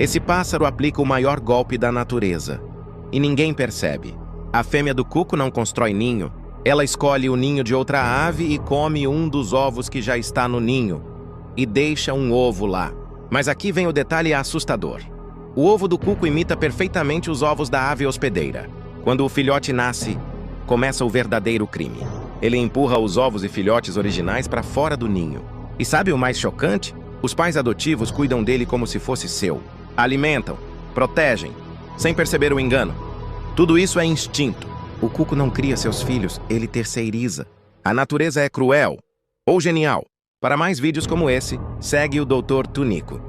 Esse pássaro aplica o maior golpe da natureza. E ninguém percebe. A fêmea do cuco não constrói ninho. Ela escolhe o ninho de outra ave e come um dos ovos que já está no ninho. E deixa um ovo lá. Mas aqui vem o detalhe assustador. O ovo do cuco imita perfeitamente os ovos da ave hospedeira. Quando o filhote nasce, começa o verdadeiro crime. Ele empurra os ovos e filhotes originais para fora do ninho. E sabe o mais chocante? Os pais adotivos cuidam dele como se fosse seu. Alimentam, protegem, sem perceber o engano. Tudo isso é instinto. O cuco não cria seus filhos, ele terceiriza. A natureza é cruel ou genial. Para mais vídeos como esse, segue o Dr. Tunico.